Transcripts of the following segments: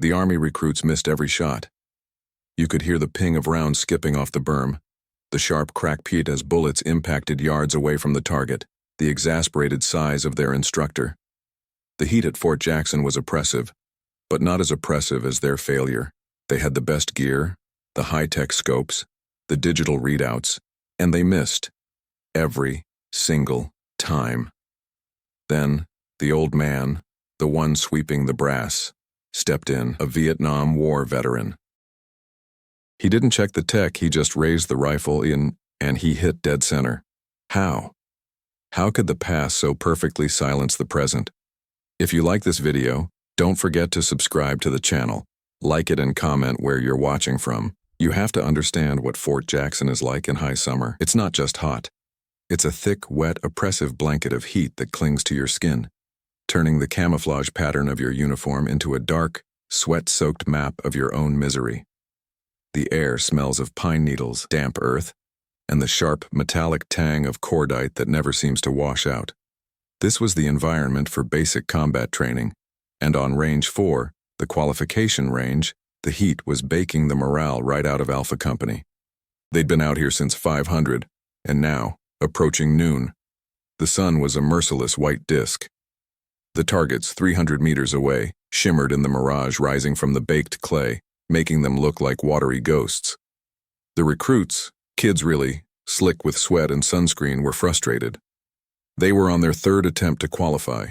The Army recruits missed every shot. You could hear the ping of rounds skipping off the berm, the sharp crackpeat as bullets impacted yards away from the target, the exasperated sighs of their instructor. The heat at Fort Jackson was oppressive, but not as oppressive as their failure. They had the best gear, the high-tech scopes, the digital readouts, and they missed. Every single time. Then, the old man, the one sweeping the brass, stepped in, a Vietnam War veteran. He didn't check the tech, he just raised the rifle in, and he hit dead center. How? How could the past so perfectly silence the present? If you like this video, don't forget to subscribe to the channel, like it and comment where you're watching from. You have to understand what Fort Jackson is like in high summer. It's not just hot. It's a thick, wet, oppressive blanket of heat that clings to your skin, turning the camouflage pattern of your uniform into a dark, sweat-soaked map of your own misery. The air smells of pine needles, damp earth, and the sharp, metallic tang of cordite that never seems to wash out. This was the environment for basic combat training, and on Range 4, the qualification range, the heat was baking the morale right out of Alpha Company. They'd been out here since 500, and now, approaching noon, the sun was a merciless white disk. The targets 300 meters away shimmered in the mirage rising from the baked clay, making them look like watery ghosts. The recruits, kids really, slick with sweat and sunscreen, were frustrated. They were on their third attempt to qualify.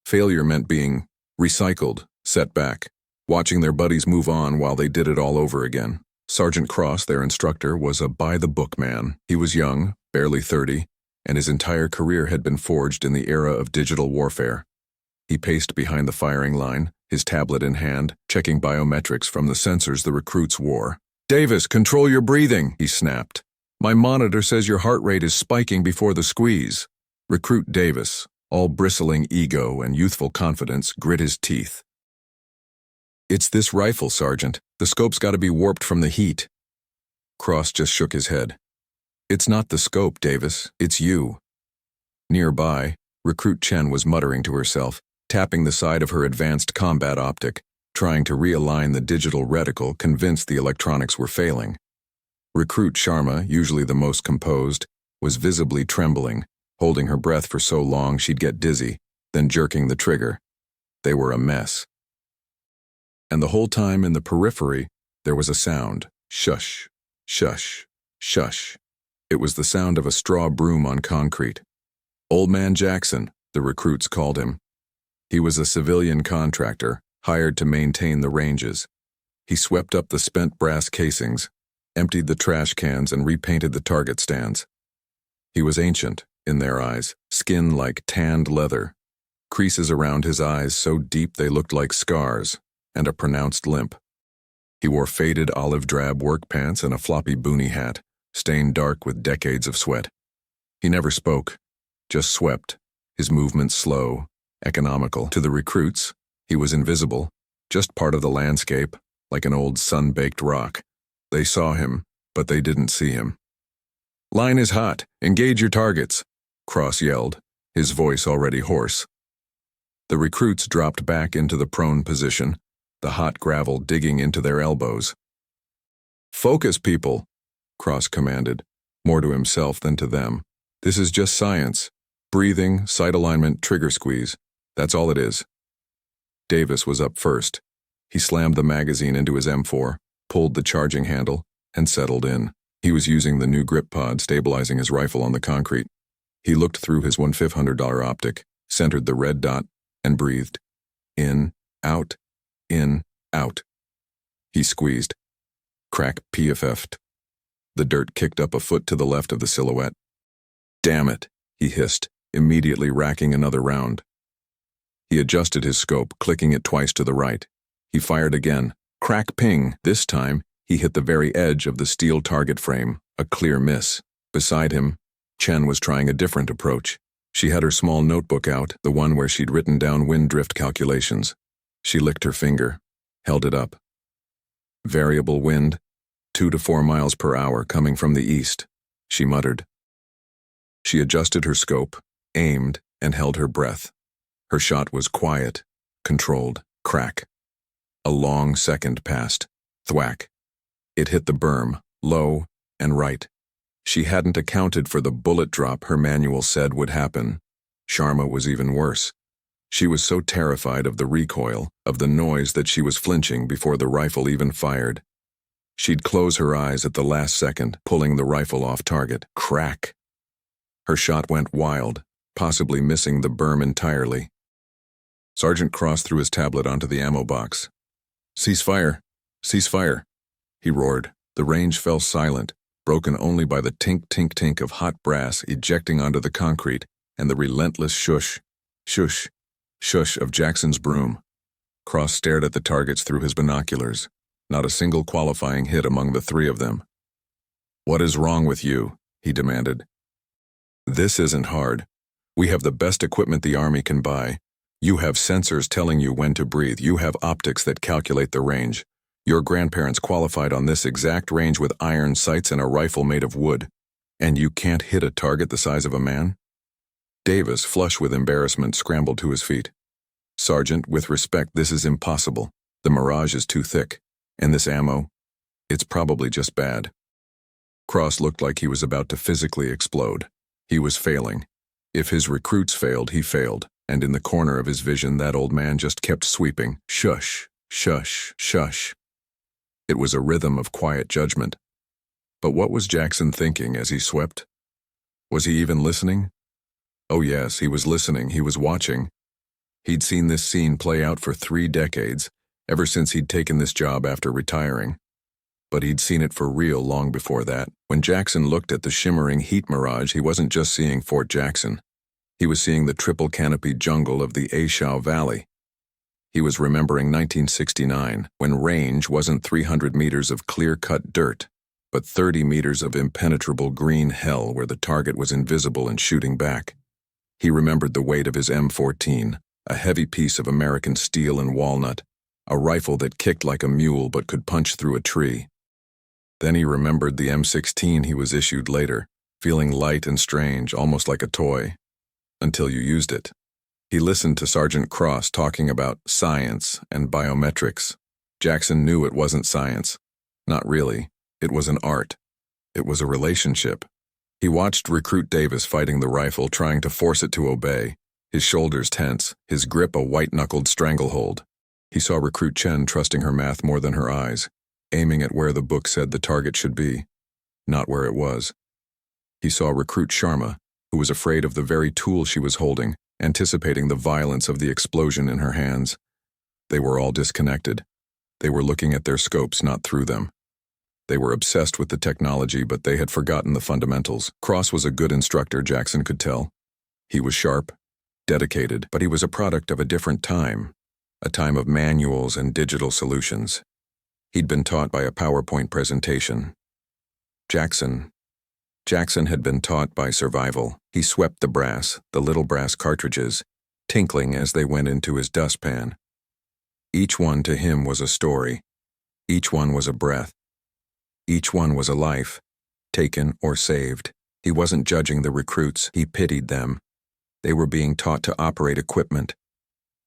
Failure meant being recycled, set back, watching their buddies move on while they did it all over again. Sergeant Cross, their instructor, was a by-the-book man. He was young, barely 30, and his entire career had been forged in the era of digital warfare. He paced behind the firing line, his tablet in hand, checking biometrics from the sensors the recruits wore. "Davis, control your breathing," he snapped. "My monitor says your heart rate is spiking before the squeeze." Recruit Davis, all bristling ego and youthful confidence, grit his teeth. "It's this rifle, Sergeant. The scope's got to be warped from the heat." Cross just shook his head. "It's not the scope, Davis. It's you." Nearby, Recruit Chen was muttering to herself, tapping the side of her advanced combat optic, trying to realign the digital reticle, convinced the electronics were failing. Recruit Sharma, usually the most composed, was visibly trembling, holding her breath for so long she'd get dizzy, then jerking the trigger. They were a mess. And the whole time in the periphery, there was a sound. Shush, shush, shush. It was the sound of a straw broom on concrete. Old Man Jackson, the recruits called him. He was a civilian contractor, hired to maintain the ranges. He swept up the spent brass casings, emptied the trash cans, and repainted the target stands. He was ancient, in their eyes, skin like tanned leather, creases around his eyes so deep they looked like scars, and a pronounced limp. He wore faded olive drab work pants and a floppy boonie hat, stained dark with decades of sweat. He never spoke, just swept, his movements slow, economical. To the recruits, he was invisible, just part of the landscape, like an old sun-baked rock. They saw him, but they didn't see him. "Line is hot. Engage your targets," Cross yelled, his voice already hoarse. The recruits dropped back into the prone position, the hot gravel digging into their elbows. "Focus, people," Cross commanded, more to himself than to them. "This is just science. Breathing, sight alignment, trigger squeeze. That's all it is." Davis was up first. He slammed the magazine into his M4, pulled the charging handle, and settled in. He was using the new grip pod, stabilizing his rifle on the concrete. He looked through his $1,500 optic, centered the red dot, and breathed. In, out, in, out. He squeezed. Crack PFF'd. The dirt kicked up a foot to the left of the silhouette. "Damn it," he hissed, immediately racking another round. He adjusted his scope, clicking it twice to the right. He fired again. Crack ping. This time, he hit the very edge of the steel target frame, a clear miss. Beside him, Chen was trying a different approach. She had her small notebook out, the one where she'd written down wind drift calculations. She licked her finger, held it up. Variable wind, 2 to 4 miles per hour coming from the east, she muttered. She adjusted her scope, aimed, and held her breath. Her shot was quiet, controlled. Crack. A long second passed. Thwack. It hit the berm, low and right. She hadn't accounted for the bullet drop her manual said would happen. Sharma was even worse. She was so terrified of the recoil, of the noise, that she was flinching before the rifle even fired. She'd close her eyes at the last second, pulling the rifle off target. Crack! Her shot went wild, possibly missing the berm entirely. Sergeant Cross threw his tablet onto the ammo box. "Cease fire! Cease fire!" he roared. The range fell silent, broken only by the tink-tink-tink of hot brass ejecting onto the concrete and the relentless shush, shush, shush of Jackson's broom. Cross stared at the targets through his binoculars. Not a single qualifying hit among the three of them. "What is wrong with you?" he demanded. "This isn't hard. We have the best equipment the Army can buy. You have sensors telling you when to breathe. You have optics that calculate the range. Your grandparents qualified on this exact range with iron sights and a rifle made of wood. And you can't hit a target the size of a man?" Davis, flush with embarrassment, scrambled to his feet. "Sergeant, with respect, this is impossible. The mirage is too thick. And this ammo, it's probably just bad." Cross looked like he was about to physically explode. He was failing. If his recruits failed, he failed. And in the corner of his vision, that old man just kept sweeping. Shush, shush, shush. It was a rhythm of quiet judgment. But what was Jackson thinking as he swept? Was he even listening? Oh yes, he was listening, he was watching. He'd seen this scene play out for 3 decades, ever since he'd taken this job after retiring. But he'd seen it for real long before that. When Jackson looked at the shimmering heat mirage, he wasn't just seeing Fort Jackson. He was seeing the triple canopied jungle of the Ashau Valley. He was remembering 1969, when range wasn't 300 meters of clear-cut dirt, but 30 meters of impenetrable green hell where the target was invisible and shooting back. He remembered the weight of his M14, a heavy piece of American steel and walnut, a rifle that kicked like a mule but could punch through a tree. Then he remembered the M16 he was issued later, feeling light and strange, almost like a toy. Until you used it. He listened to Sergeant Cross talking about science and biometrics. Jackson knew it wasn't science. Not really. It was an art. It was a relationship. He watched Recruit Davis fighting the rifle, trying to force it to obey, his shoulders tense, his grip a white-knuckled stranglehold. He saw Recruit Chen trusting her math more than her eyes, aiming at where the book said the target should be, not where it was. He saw Recruit Sharma, who was afraid of the very tool she was holding, anticipating the violence of the explosion in her hands. They were all disconnected. They were looking at their scopes, not through them. They were obsessed with the technology, but they had forgotten the fundamentals. Cross was a good instructor, Jackson could tell. He was sharp, dedicated, but he was a product of a different time, a time of manuals and digital solutions. He'd been taught by a PowerPoint presentation. Jackson had been taught by survival. He swept the brass, the little brass cartridges, tinkling as they went into his dustpan. Each one to him was a story. Each one was a breath. Each one was a life, taken or saved. He wasn't judging the recruits, he pitied them. They were being taught to operate equipment.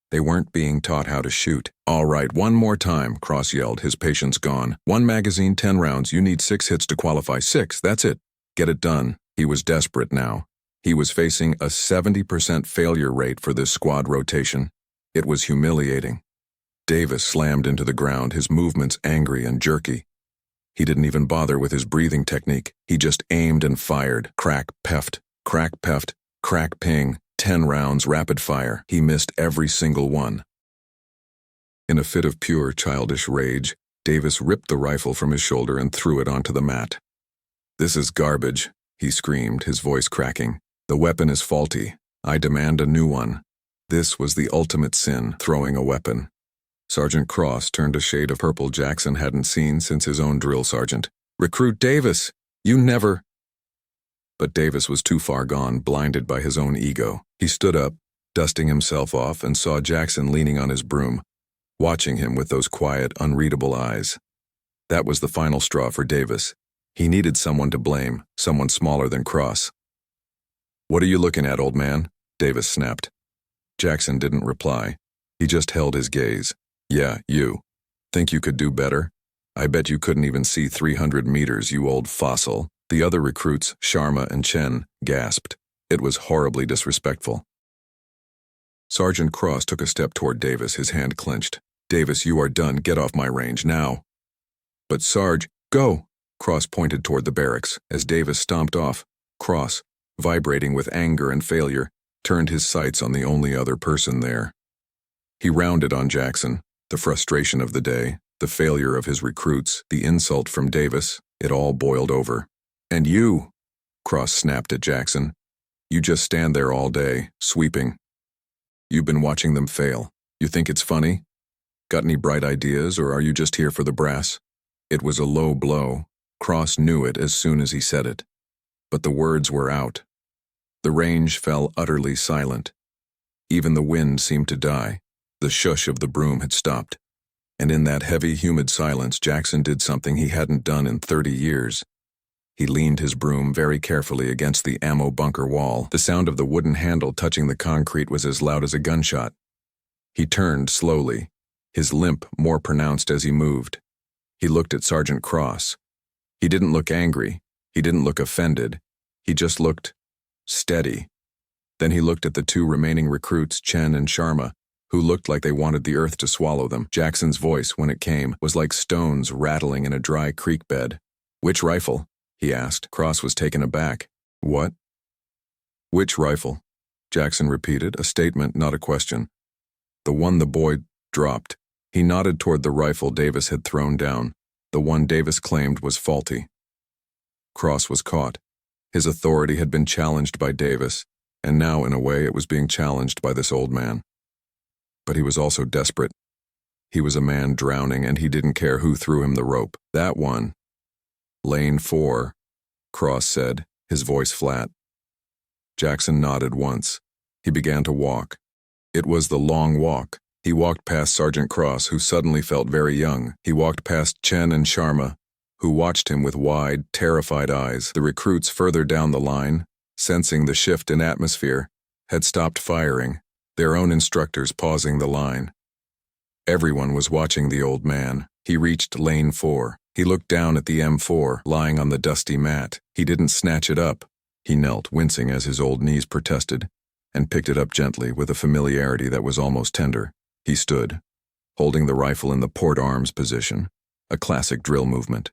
They weren't being taught how to shoot. "All right, one more time," Cross yelled, his patience gone. "1 magazine, 10 rounds. You need 6 hits to qualify. 6, that's it. Get it done." He was desperate now. He was facing a 70% failure rate for this squad rotation. It was humiliating. Davis slammed into the ground, his movements angry and jerky. He didn't even bother with his breathing technique. He just aimed and fired. Crack, peft, crack, peft, crack, ping. 10 rounds, rapid fire. He missed every single one. In a fit of pure childish rage, Davis ripped the rifle from his shoulder and threw it onto the mat. "This is garbage," he screamed, his voice cracking. "The weapon is faulty. I demand a new one." This was the ultimate sin, throwing a weapon. Sergeant Cross turned a shade of purple Jackson hadn't seen since his own drill sergeant. "Recruit Davis! You never—" But Davis was too far gone, blinded by his own ego. He stood up, dusting himself off, and saw Jackson leaning on his broom, watching him with those quiet, unreadable eyes. That was the final straw for Davis. He needed someone to blame, someone smaller than Cross. "What are you looking at, old man?" Davis snapped. Jackson didn't reply. He just held his gaze. "Yeah, you. Think you could do better? I bet you couldn't even see 300 meters, you old fossil. The other recruits, Sharma and Chen, gasped. It was horribly disrespectful. Sergeant Cross took a step toward Davis, his hand clenched. Davis, you are done. Get off my range, now. But Sarge, go! Cross pointed toward the barracks. As Davis stomped off, Cross, vibrating with anger and failure, turned his sights on the only other person there. He rounded on Jackson, the frustration of the day, the failure of his recruits, the insult from Davis. It all boiled over. And you, Cross snapped at Jackson. You just stand there all day, sweeping. You've been watching them fail. You think it's funny? Got any bright ideas, or are you just here for the brass? It was a low blow. Cross knew it as soon as he said it. But the words were out. The range fell utterly silent. Even the wind seemed to die. The shush of the broom had stopped. And in that heavy, humid silence, Jackson did something he hadn't done in 30 years. He leaned his broom very carefully against the ammo bunker wall. The sound of the wooden handle touching the concrete was as loud as a gunshot. He turned slowly, his limp more pronounced as he moved. He looked at Sergeant Cross. He didn't look angry. He didn't look offended. He just looked steady. Then he looked at the two remaining recruits, Chen and Sharma, who looked like they wanted the earth to swallow them. Jackson's voice, when it came, was like stones rattling in a dry creek bed. Which rifle? He asked. Cross was taken aback. What? Which rifle? Jackson repeated, a statement, not a question. The one the boy dropped. He nodded toward the rifle Davis had thrown down. The one Davis claimed was faulty. Cross was caught. His authority had been challenged by Davis, and now, in a way, it was being challenged by this old man. But he was also desperate. He was a man drowning, and he didn't care who threw him the rope. That one. Lane 4, Cross said, his voice flat. Jackson nodded once. He began to walk. It was the long walk. He walked past Sergeant Cross, who suddenly felt very young. He walked past Chen and Sharma, who watched him with wide, terrified eyes. The recruits further down the line, sensing the shift in atmosphere, had stopped firing, their own instructors pausing the line. Everyone was watching the old man. He reached lane 4. He looked down at the M4, lying on the dusty mat. He didn't snatch it up. He knelt, wincing as his old knees protested, and picked it up gently with a familiarity that was almost tender. He stood, holding the rifle in the port arms position, a classic drill movement.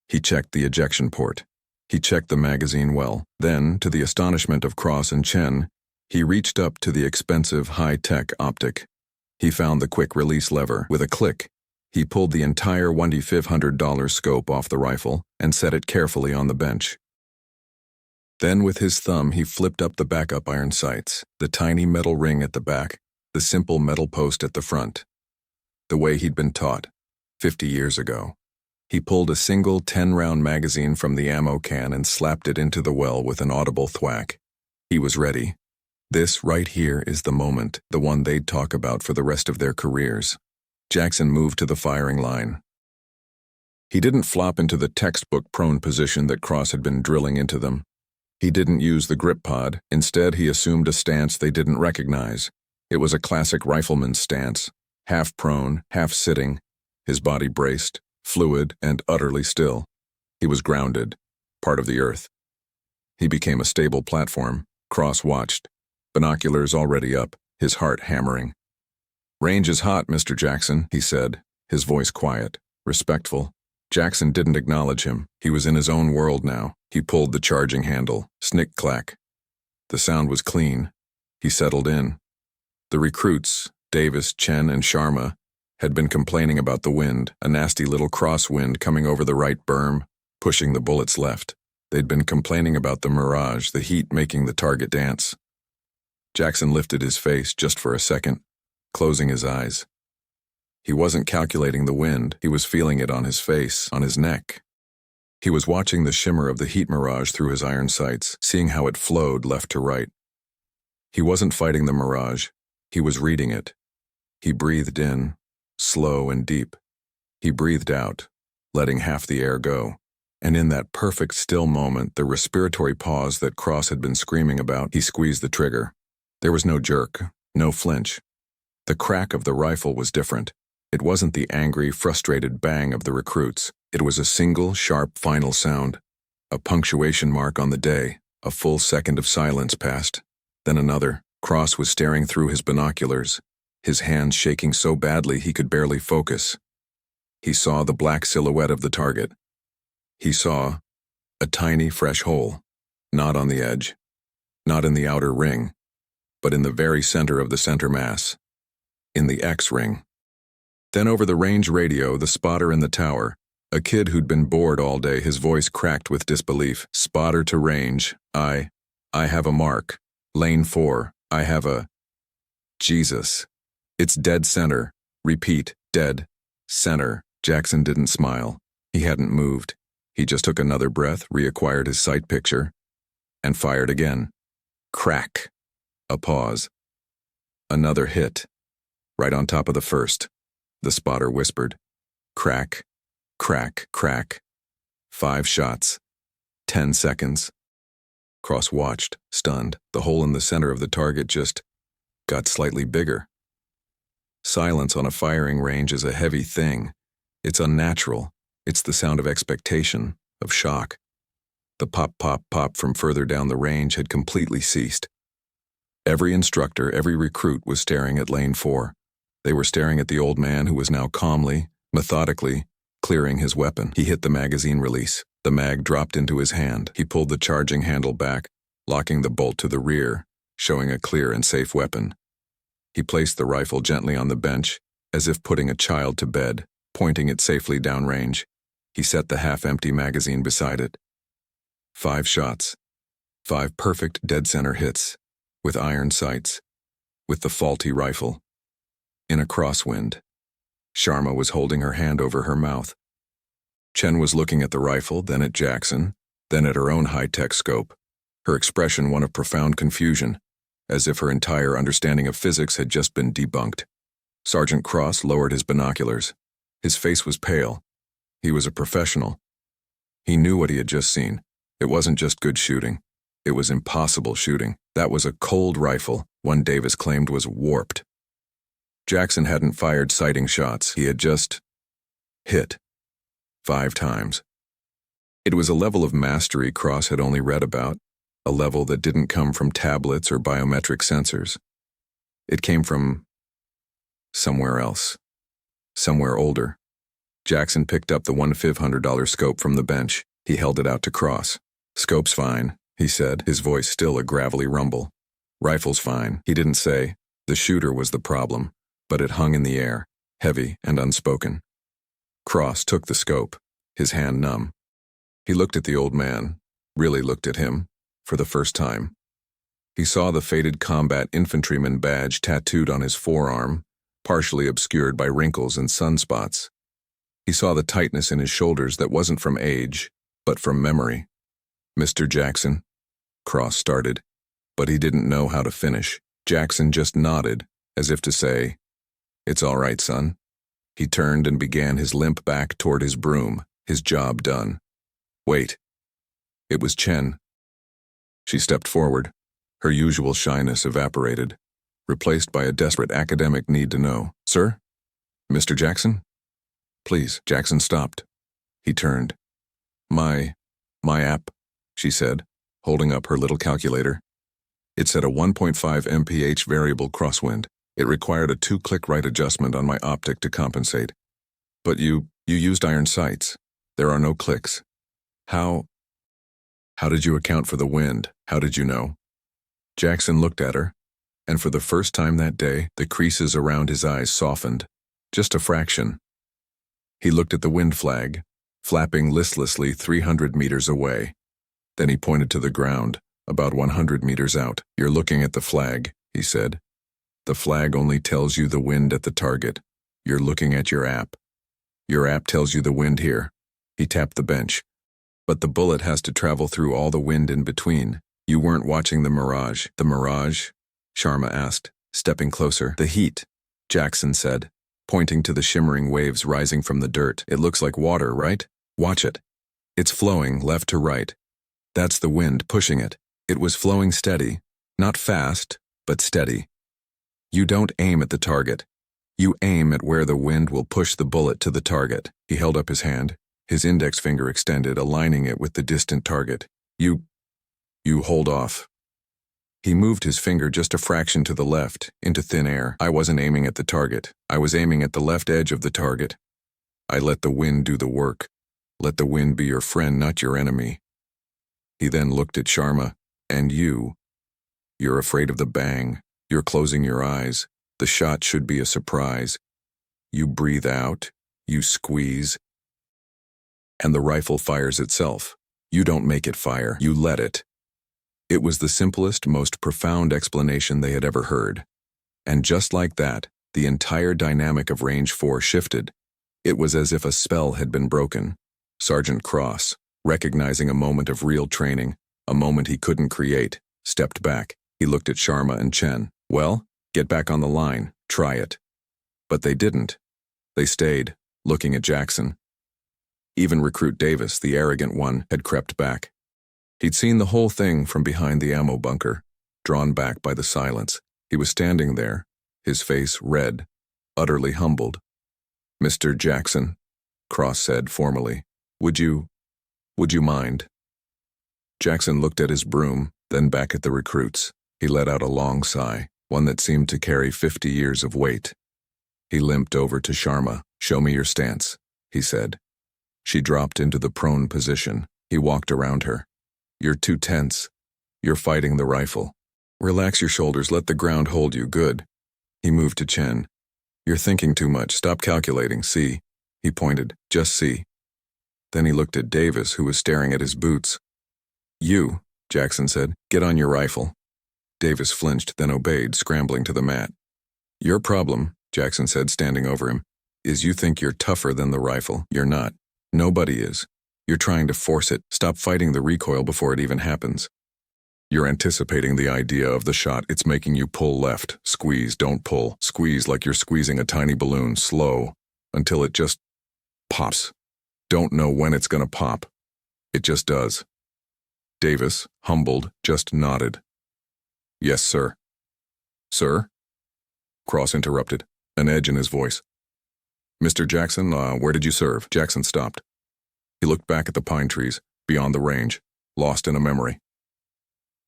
He checked the ejection port. He checked the magazine well. Then, to the astonishment of Cross and Chen, he reached up to the expensive, high-tech optic. He found the quick-release lever. With a click, he pulled the entire $2,500 scope off the rifle and set it carefully on the bench. Then with his thumb he flipped up the backup iron sights, the tiny metal ring at the back, the simple metal post at the front. The way he'd been taught, 50 years ago. He pulled a single 10-round magazine from the ammo can and slapped it into the well with an audible thwack. He was ready. This right here is the moment, the one they'd talk about for the rest of their careers. Jackson moved to the firing line. He didn't flop into the textbook prone position that Cross had been drilling into them. He didn't use the grip pod. Instead, he assumed a stance they didn't recognize. It was a classic rifleman's stance, half prone, half sitting, his body braced, fluid, and utterly still. He was grounded, part of the earth. He became a stable platform. Cross watched, binoculars already up, his heart hammering. "Range is hot, Mr. Jackson," he said, his voice quiet, respectful. Jackson didn't acknowledge him. He was in his own world now. He pulled the charging handle. Snick-clack. The sound was clean. He settled in. The recruits, Davis, Chen, and Sharma, had been complaining about the wind, a nasty little crosswind coming over the right berm, pushing the bullets left. They'd been complaining about the mirage, the heat making the target dance. Jackson lifted his face just for a second, closing his eyes. He wasn't calculating the wind. He was feeling it on his face, on his neck. He was watching the shimmer of the heat mirage through his iron sights, seeing how it flowed left to right. He wasn't fighting the mirage. He was reading it. He breathed in, slow and deep. He breathed out, letting half the air go. And in that perfect still moment, the respiratory pause that Cross had been screaming about, he squeezed the trigger. There was no jerk, no flinch. The crack of the rifle was different. It wasn't the angry, frustrated bang of the recruits. It was a single, sharp, final sound. A punctuation mark on the day. A full second of silence passed. Then another. Cross was staring through his binoculars, his hands shaking so badly he could barely focus. He saw the black silhouette of the target. He saw a tiny, fresh hole, not on the edge, not in the outer ring, but in the very center of the center mass, in the X-ring. Then over the range radio, the spotter in the tower, a kid who'd been bored all day, his voice cracked with disbelief. Spotter to range, I have a mark. Lane 4, I have a... Jesus. It's dead center. Repeat, dead center. Jackson didn't smile. He hadn't moved. He just took another breath, reacquired his sight picture, and fired again. Crack. A pause. Another hit. Right on top of the first. The spotter whispered. Crack. Crack. Crack. 5 shots. 10 seconds. Cross watched, stunned. The hole in the center of the target just got slightly bigger. Silence on a firing range is a heavy thing. It's unnatural. It's the sound of expectation, of shock. The pop, pop, pop from further down the range had completely ceased. Every instructor, every recruit was staring at Lane 4. They were staring at the old man who was now calmly, methodically, clearing his weapon. He hit the magazine release. The mag dropped into his hand. He pulled the charging handle back, locking the bolt to the rear, showing a clear and safe weapon. He placed the rifle gently on the bench, as if putting a child to bed, pointing it safely downrange. He set the half-empty magazine beside it. 5 shots. 5 perfect dead-center hits, with iron sights, with the faulty rifle. In a crosswind. Sharma was holding her hand over her mouth. Chen was looking at the rifle, then at Jackson, then at her own high-tech scope, her expression one of profound confusion, as if her entire understanding of physics had just been debunked. Sergeant Cross lowered his binoculars. His face was pale. He was a professional. He knew what he had just seen. It wasn't just good shooting. It was impossible shooting. That was a cold rifle, one Davis claimed was warped. Jackson hadn't fired sighting shots. He had just hit 5 times. It was a level of mastery Cross had only read about, a level that didn't come from tablets or biometric sensors. It came from somewhere else, somewhere older. Jackson picked up the $1,500 scope from the bench. He held it out to Cross. Scope's fine, he said, his voice still a gravelly rumble. Rifle's fine, he didn't say. The shooter was the problem, but it hung in the air, heavy and unspoken. Cross took the scope, his hand numb. He looked at the old man, really looked at him, for the first time. He saw the faded combat infantryman badge tattooed on his forearm, partially obscured by wrinkles and sunspots. He saw the tightness in his shoulders that wasn't from age, but from memory. Mr. Jackson, Cross started, but he didn't know how to finish. Jackson just nodded, as if to say, "It's all right, son." He turned and began his limp back toward his broom, his job done. Wait. It was Chen. She stepped forward. Her usual shyness evaporated, replaced by a desperate academic need to know. "Sir? Mr. Jackson?" "Please." Jackson stopped. He turned. My app," she said, holding up her little calculator. It said a 1.5 mph variable crosswind. It required a 2-click right adjustment on my optic to compensate. "But you used iron sights. There are no clicks. How did you account for the wind? How did you know?" Jackson looked at her, and for the first time that day, the creases around his eyes softened, just a fraction. He looked at the wind flag, flapping listlessly 300 meters away. Then he pointed to the ground, about 100 meters out. "You're looking at the flag," he said. "The flag only tells you the wind at the target. You're looking at your app. Your app tells you the wind here." He tapped the bench. "But the bullet has to travel through all the wind in between. You weren't watching the mirage." "The mirage?" Sharma asked, stepping closer. "The heat," Jackson said, pointing to the shimmering waves rising from the dirt. "It looks like water, right? Watch it. It's flowing left to right. That's the wind pushing it." It was flowing steady, not fast, but steady. "You don't aim at the target. You aim at where the wind will push the bullet to the target. He held up his hand, his index finger extended, aligning it with the distant target. You hold off. He moved his finger just a fraction to the left, into thin air. I wasn't aiming at the target. I was aiming at the left edge of the target. I let the wind do the work. Let the wind be your friend, not your enemy. He then looked at Sharma. And you're afraid of the bang. You're closing your eyes. The shot should be a surprise. You breathe out. You squeeze. And the rifle fires itself. You don't make it fire. You let it. It was the simplest, most profound explanation they had ever heard. And just like that, the entire dynamic of Range 4 shifted. It was as if a spell had been broken. Sergeant Cross, recognizing a moment of real training, a moment he couldn't create, stepped back. He looked at Sharma and Chen. Well, get back on the line. Try it. But they didn't. They stayed, looking at Jackson. Even Recruit Davis, the arrogant one, had crept back. He'd seen the whole thing from behind the ammo bunker, drawn back by the silence. He was standing there, his face red, utterly humbled. Mr. Jackson, Cross said formally, would you mind? Jackson looked at his broom, then back at the recruits. He let out a long sigh, one that seemed to carry 50 years of weight. He limped over to Sharma. Show me your stance, he said. She dropped into the prone position. He walked around her. You're too tense. You're fighting the rifle. Relax your shoulders, let the ground hold you, good. He moved to Chen. You're thinking too much, stop calculating, see. He pointed, just see. Then he looked at Davis, who was staring at his boots. You, Jackson said, get on your rifle. Davis flinched, then obeyed, scrambling to the mat. Your problem, Jackson said, standing over him, is you think you're tougher than the rifle. You're not. Nobody is. You're trying to force it. Stop fighting the recoil before it even happens. You're anticipating the idea of the shot. It's making you pull left. Squeeze, don't pull. Squeeze like you're squeezing a tiny balloon, slow, until it just pops. Don't know when it's gonna pop. It just does. Davis, humbled, just nodded. Yes, sir. Sir? Cross interrupted, an edge in his voice. Mr. Jackson, where did you serve? Jackson stopped. He looked back at the pine trees, beyond the range, lost in a memory.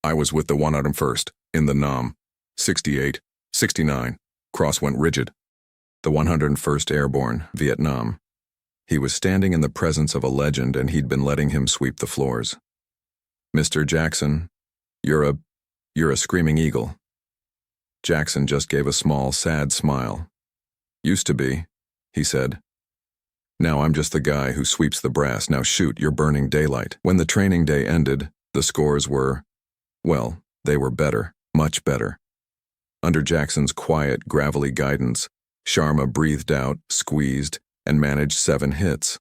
I was with the 101st, in the NAM. 68, 69. Cross went rigid. The 101st Airborne, Vietnam. He was standing in the presence of a legend, and he'd been letting him sweep the floors. Mr. Jackson, you're a screaming eagle. Jackson just gave a small, sad smile. Used to be, he said. Now I'm just the guy who sweeps the brass. Now shoot, you're burning daylight. When the training day ended, the scores were, well, they were better, much better. Under Jackson's quiet, gravelly guidance, Sharma breathed out, squeezed, and managed 7 hits.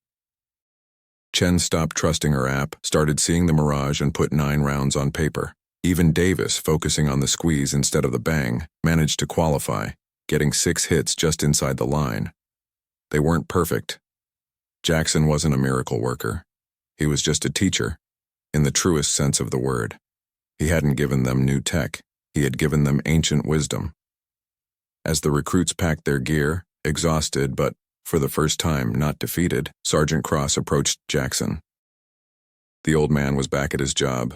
Chen stopped trusting her app, started seeing the mirage, and put 9 rounds on paper. Even Davis, focusing on the squeeze instead of the bang, managed to qualify, getting 6 hits just inside the line. They weren't perfect. Jackson wasn't a miracle worker. He was just a teacher, in the truest sense of the word. He hadn't given them new tech. He had given them ancient wisdom. As the recruits packed their gear, exhausted but, for the first time, not defeated, Sergeant Cross approached Jackson. The old man was back at his job,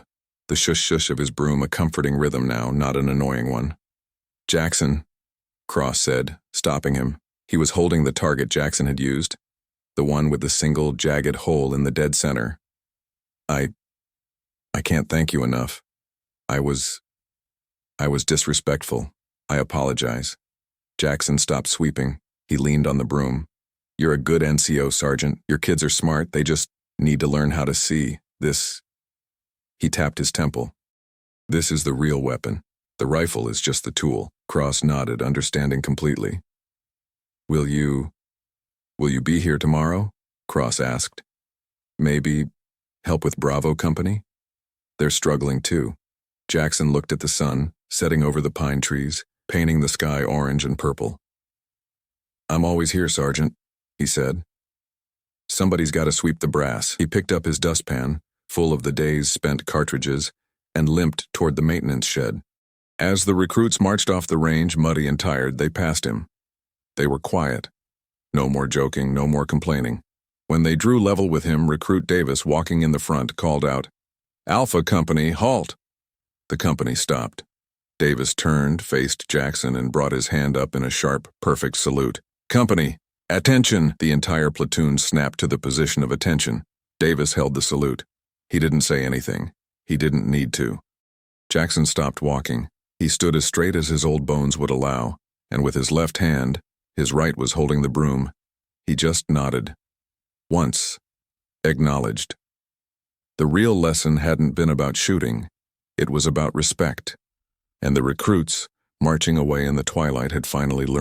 the shush-shush of his broom a comforting rhythm now, not an annoying one. Jackson, Cross said, stopping him. He was holding the target Jackson had used, the one with the single, jagged hole in the dead center. I can't thank you enough. I was disrespectful. I apologize. Jackson stopped sweeping. He leaned on the broom. You're a good NCO, Sergeant. Your kids are smart. They just need to learn how to see this. He tapped his temple. This is the real weapon. The rifle is just the tool. Cross nodded, understanding completely. Will you be here tomorrow? Cross asked. Maybe help with Bravo Company? They're struggling too. Jackson looked at the sun, setting over the pine trees, painting the sky orange and purple. I'm always here, Sergeant, he said. Somebody's got to sweep the brass. He picked up his dustpan, full of the day's spent cartridges, and limped toward the maintenance shed. As the recruits marched off the range, muddy and tired, they passed him. They were quiet. No more joking, no more complaining. When they drew level with him, Recruit Davis, walking in the front, called out, "Alpha Company, halt!" The company stopped. Davis turned, faced Jackson, and brought his hand up in a sharp, perfect salute. "Company, attention!" The entire platoon snapped to the position of attention. Davis held the salute. He didn't say anything. He didn't need to. Jackson stopped walking. He stood as straight as his old bones would allow, and with his left hand, his right was holding the broom, he just nodded. Once. Acknowledged. The real lesson hadn't been about shooting. It was about respect. And the recruits, marching away in the twilight, had finally learned.